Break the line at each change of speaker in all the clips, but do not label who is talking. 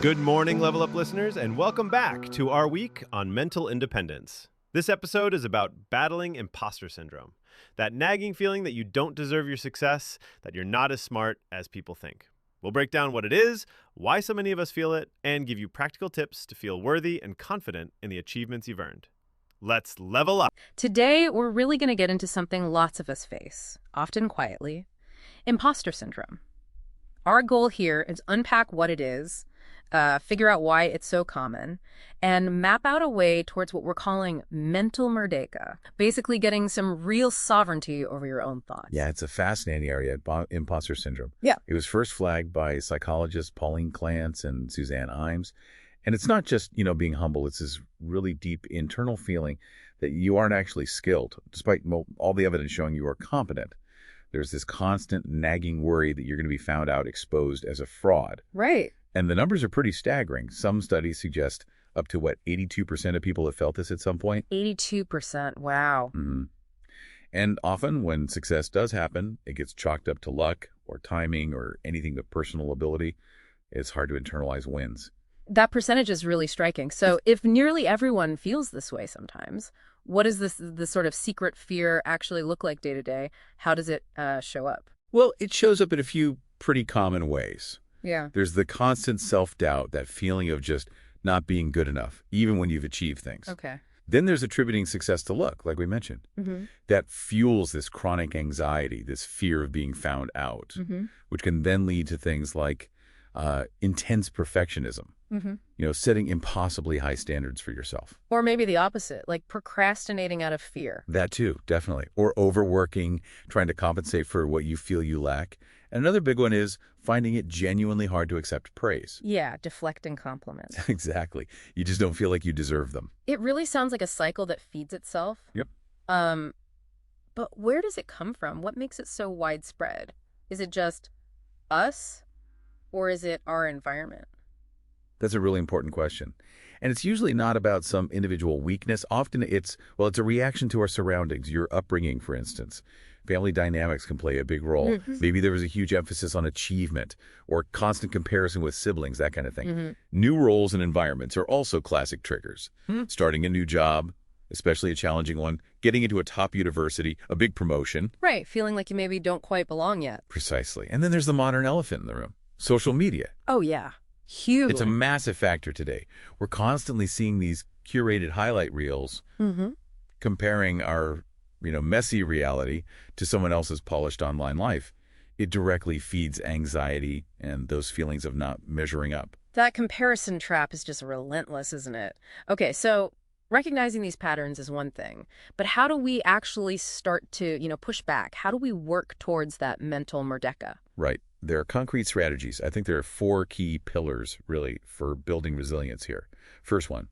Good morning, Level Up listeners, and welcome back to our week on mental independence. This episode is about battling imposter syndrome, that nagging feeling that you don't deserve your success, that you're not as smart as people think. We'll break down what it is, why so many of us feel it, and give you practical tips to feel worthy and confident in the achievements you've earned. Let's level up.
Today, we're really going to get into something lots of us face, often quietly: imposter syndrome. Our goal here is to unpack what it is, figure out why it's so common, and map out a way towards what we're calling mental merdeka, basically getting some real sovereignty over your own thoughts.
Yeah, it's a fascinating area, imposter syndrome.
Yeah.
It was first flagged by psychologists Pauline Clance and Suzanne Imes. And it's not just, being humble. It's this really deep internal feeling that you aren't actually skilled, despite all the evidence showing you are competent. There's this constant nagging worry that you're going to be found out exposed as a fraud.
Right.
And the numbers are pretty staggering. Some studies suggest up to, 82% of people have felt this at some point?
82%. Wow.
Mm-hmm. And often when success does happen, it gets chalked up to luck or timing or anything but personal ability. It's hard to internalize wins.
That percentage is really striking. So if nearly everyone feels this way sometimes, what does this sort of secret fear actually look like day to day? How does it show up?
Well, it shows up in a few pretty common ways.
Yeah.
There's the constant self-doubt, that feeling of just not being good enough, even when you've achieved things.
Okay.
Then there's attributing success to luck, like we mentioned.
Mm-hmm.
That fuels this chronic anxiety, this fear of being found out, which can then lead to things like intense perfectionism, setting impossibly high standards for yourself.
Or maybe the opposite, like procrastinating out of fear.
That too, definitely. Or overworking, trying to compensate for what you feel you lack. And another big one is finding it genuinely hard to accept praise.
Yeah, deflecting compliments.
Exactly. You just don't feel like you deserve them.
It really sounds like a cycle that feeds itself.
Yep.
But where does it come from? What makes it so widespread? Is it just us, or is it our environment?
That's a really important question. And it's usually not about some individual weakness. Often it's a reaction to our surroundings, your upbringing, for instance. Family dynamics can play a big role. Maybe there was a huge emphasis on achievement or constant comparison with siblings, that kind of thing. New roles and environments are also classic triggers. Starting a new job, especially a challenging one, getting into a top university, a big promotion.
Right, feeling like you maybe don't quite belong yet.
Precisely. And then there's the modern elephant in the room, social media.
Oh, yeah. Huge.
It's a massive factor today. We're constantly seeing these curated highlight reels, comparing our messy reality to someone else's polished online life. It directly feeds anxiety and those feelings of not measuring up.
That comparison trap is just relentless, isn't it? Okay, so recognizing these patterns is one thing, but how do we actually start to, push back? How do we work towards that mental merdeka?
Right. There are concrete strategies. I think there are 4 key pillars, really, for building resilience here. First one,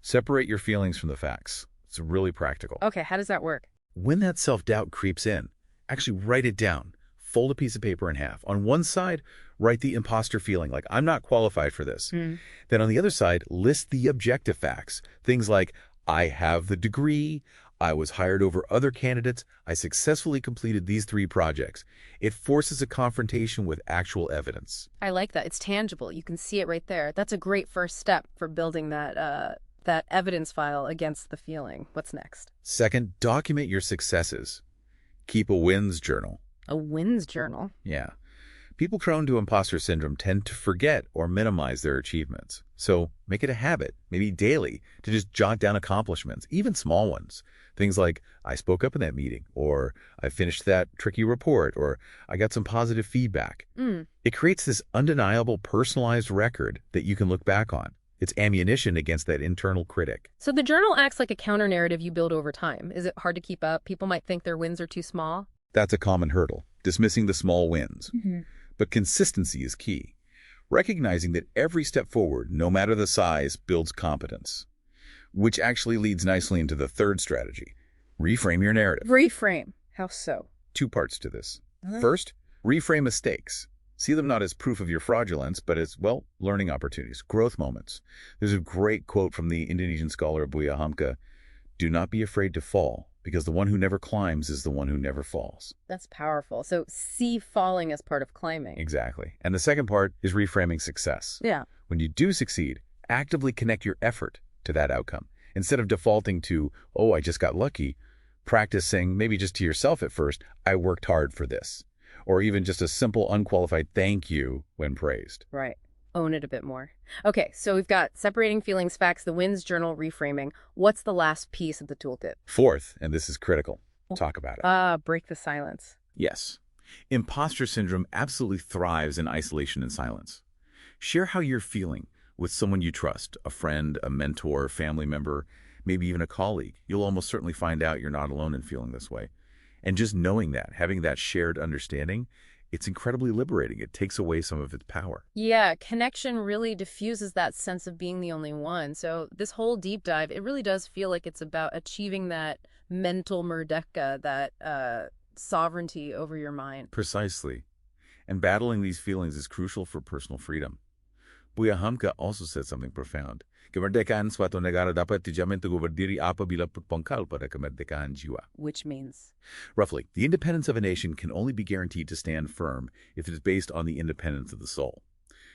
separate your feelings from the facts. It's really practical.
Okay, how does that work?
When that self-doubt creeps in, actually write it down. Fold a piece of paper in half. On one side, write the imposter feeling, like I'm not qualified for this. Then on the other side, list the objective facts. Things like, I have the degree, I was hired over other candidates, I successfully completed these 3 projects. It forces a confrontation with actual evidence.
I like that. It's tangible. You can see it right there. That's a great first step for building that evidence file against the feeling. What's next?
Second, document your successes. Keep a wins journal.
A wins journal?
Yeah. People prone to imposter syndrome tend to forget or minimize their achievements. So make it a habit, maybe daily, to just jot down accomplishments, even small ones. Things like, I spoke up in that meeting, or I finished that tricky report, or I got some positive feedback. It creates this undeniable personalized record that you can look back on. It's ammunition against that internal critic.
So the journal acts like a counter-narrative you build over time. Is it hard to keep up? People might think their wins are too small.
That's a common hurdle, dismissing the small wins. But consistency is key. Recognizing that every step forward, no matter the size, builds competence. Which actually leads nicely into the third strategy. Reframe your narrative.
Reframe. How so?
2 parts to this. First, reframe mistakes. See them not as proof of your fraudulence, but as, learning opportunities, growth moments. There's a great quote from the Indonesian scholar Buya Hamka: do not be afraid to fall. because the one who never climbs is the one who never falls.
That's powerful. So see falling as part of climbing.
Exactly. And the second part is reframing success.
Yeah.
When you do succeed, actively connect your effort to that outcome. Instead of defaulting to, oh, I just got lucky, practice saying, maybe just to yourself at first, I worked hard for this. Or even just a simple, unqualified thank you when praised.
Right. Own it a bit more. Okay, so we've got separating feelings, facts, the wins journal, reframing. What's the last piece of the toolkit?
Fourth, and this is critical, talk about it.
Break the silence.
Yes. Impostor syndrome absolutely thrives in isolation and silence. Share how you're feeling with someone you trust, a friend, a mentor, family member, maybe even a colleague. You'll almost certainly find out you're not alone in feeling this way. And just knowing that, having that shared understanding, it's incredibly liberating. It takes away some of its power.
Yeah, connection really diffuses that sense of being the only one. So this whole deep dive, it really does feel like it's about achieving that mental merdeka, that sovereignty over your mind.
Precisely. And battling these feelings is crucial for personal freedom. Buya Hamka also said something profound. Kemerdekaan suatu negara dapat dijamin teguh berdiri apabila berpangkal pada kemerdekaan jiwa.
Which means?
Roughly, the independence of a nation can only be guaranteed to stand firm if it is based on the independence of the soul.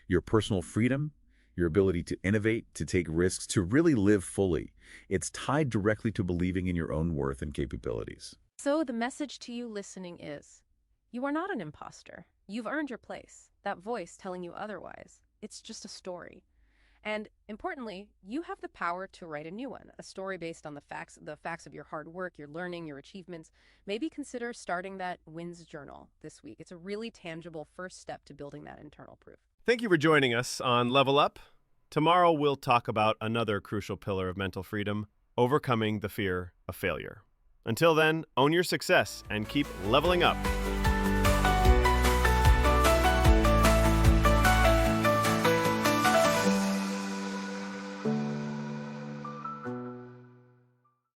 Your personal freedom, your ability to innovate, to take risks, to really live fully, it's tied directly to believing in your own worth and capabilities.
So the message to you listening is, you are not an imposter. You've earned your place. That voice telling you otherwise, it's just a story. And importantly, you have the power to write a new one, a story based on the facts of your hard work, your learning, your achievements. Maybe consider starting that wins journal this week. It's a really tangible first step to building that internal proof.
Thank you for joining us on Level Up. Tomorrow we'll talk about another crucial pillar of mental freedom, overcoming the fear of failure. Until then, own your success and keep leveling up.